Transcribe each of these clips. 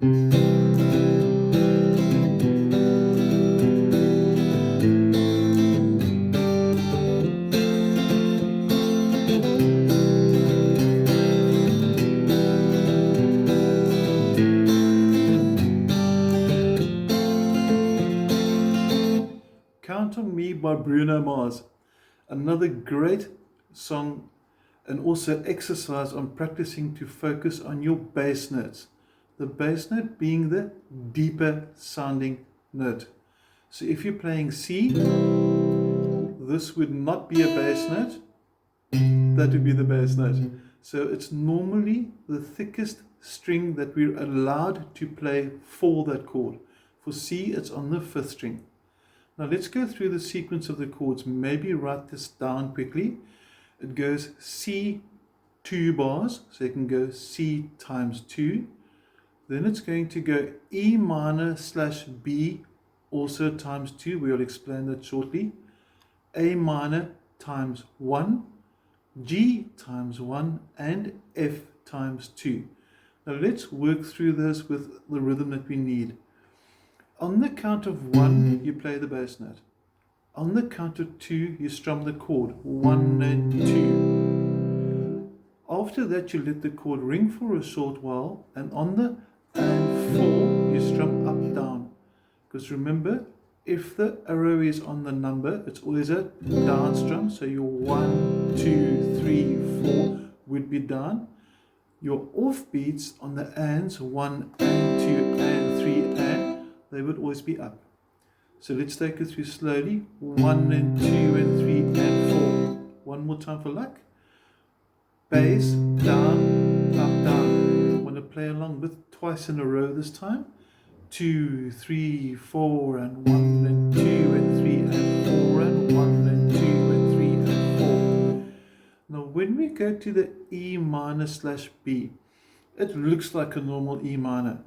Count on Me by Bruno Mars. Another great song and also exercise on practicing to focus on your bass notes. The bass note being the deeper sounding note. So if you're playing C, this would not be a bass note, that would be the bass note. So it's normally the thickest string that we're allowed to play for that chord. For C, it's on the 5th string. Now let's go through the sequence of the chords. Maybe write this down quickly. It goes C 2 bars, so you can go C times 2. Then it's going to go E minor slash B, also times 2. We'll explain that shortly. A minor times 1, G times 1, and F times 2. Now let's work through this with the rhythm that we need. On the count of 1, you play the bass note. On the count of 2, you strum the chord, 1 and 2. After that, you let the chord ring for a short while, and on the and 4, you strum up, down. Because remember, if the arrow is on the number, it's always a down strum, so your 1, 2, 3, 4 would be down. Your offbeats on the ands, 1 and 2 and 3 and, they would always be up. So let's take it through slowly. 1 and 2 and 3 and 4. One more time for luck. Bass, down, up, down. Want to play along with twice in a row this time. 2, 3, 4 and 1 and 2 and 3 and 4 and 1 and 2 and 3 and 4. Now when we go to the E minor slash B, it looks like a normal E minor.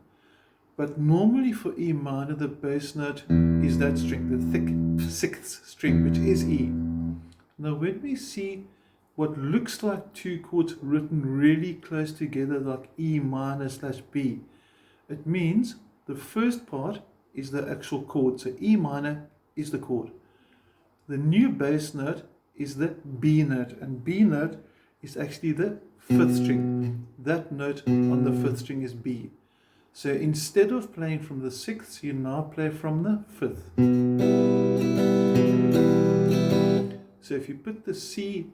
But normally for E minor, the bass note is that string, the thick 6th string, which is E. Now when we see what looks like two chords written really close together, like E minor slash B, it means the first part is the actual chord. So E minor is the chord. The new bass note is the B note, and B note is actually the 5th string. That note on the 5th string is B. So instead of playing from the 6th, you now play from the 5th. So if you put the C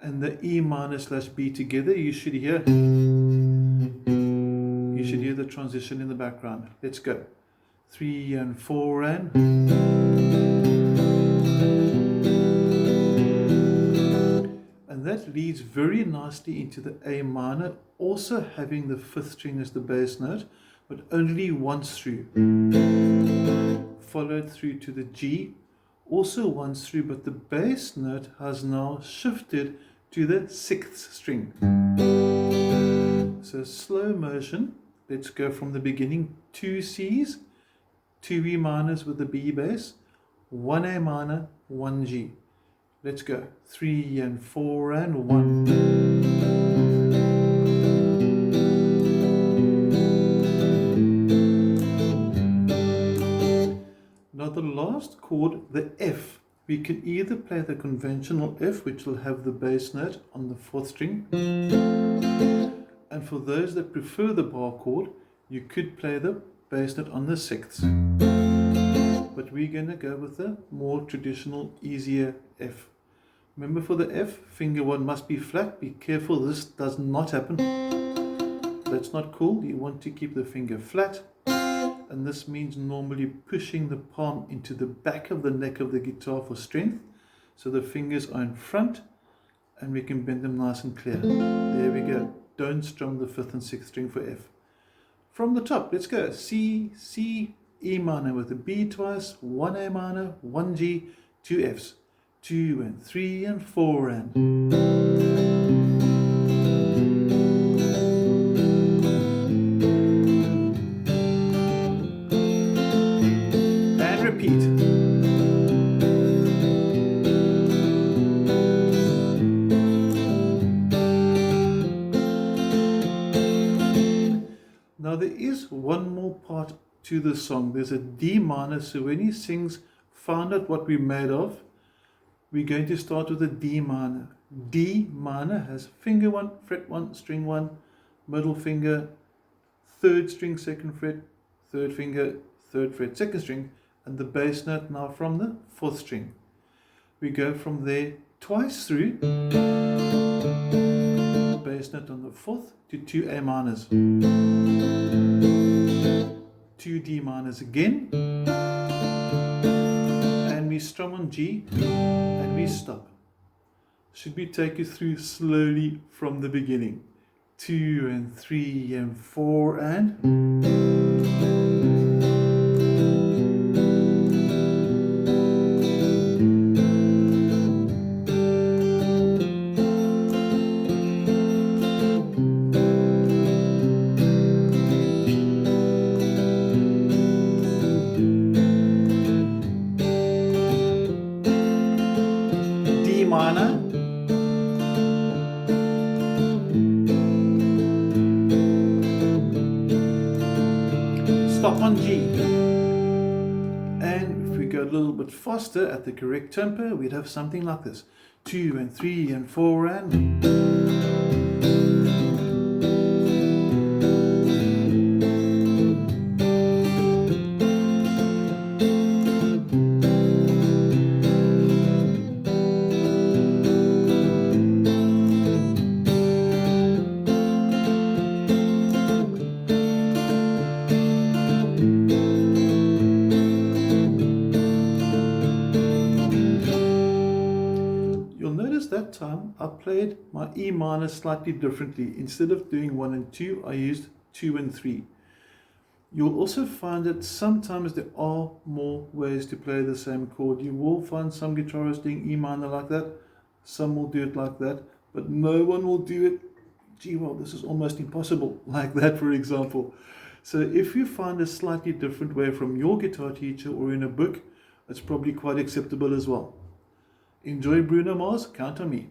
and the E minor slash B together, you should hear the transition in the background. Let's go. 3 and 4 and. And that leads very nicely into the A minor, also having the 5th string as the bass note, but only once through. Followed through to the G, also once through, but the bass note has now shifted to the 6th string. So slow motion, let's go from the beginning. 2 C's, 2 E minors with the B bass, 1 A minor, 1 G. Let's go. 3 and 4 and 1. Now the last chord, the F, we can either play the conventional F, which will have the bass note on the 4th string, and for those that prefer the bar chord, you could play the bass note on the 6th. But we're going to go with the more traditional, easier F. Remember, for the F, finger 1 must be flat. Be careful, this does not happen. That's not cool. You want to keep the finger flat. And this means normally pushing the palm into the back of the neck of the guitar for strength. So the fingers are in front and we can bend them nice and clear. There we go. Don't strum the 5th and 6th string for F. From the top, let's go. C, C, E minor with a B twice, 1 A minor, 1 G, 2 Fs. 2 and 3 and 4 and. Repeat. Now there is one more part to the song. There's a D minor, so when he sings, "Found out what we're made of," we're going to start with a D minor. D minor has finger 1, fret 1, string 1, middle finger, third string, second fret, third finger, third fret, second string, and the bass note now from the fourth string. We go from there twice through, bass note on the fourth, to 2 A minors, 2 D minors again, and we strum on G, and we stop. Should we take you through slowly from the beginning? 2 and 3 and 4 and... D minor, stop on G, and if we go a little bit faster at the correct tempo, we'd have something like this: 2 and 3 and 4 and... That time I played my E minor slightly differently. Instead of doing 1 and 2, I used 2 and 3. You'll also find that sometimes there are more ways to play the same chord. You will find some guitarists doing E minor like that, some will do it like that, but no one will do it, gee well, this is almost impossible, like that, for example. So if you find a slightly different way from your guitar teacher or in a book, it's probably quite acceptable as well. Enjoy Bruno Mars, count on me.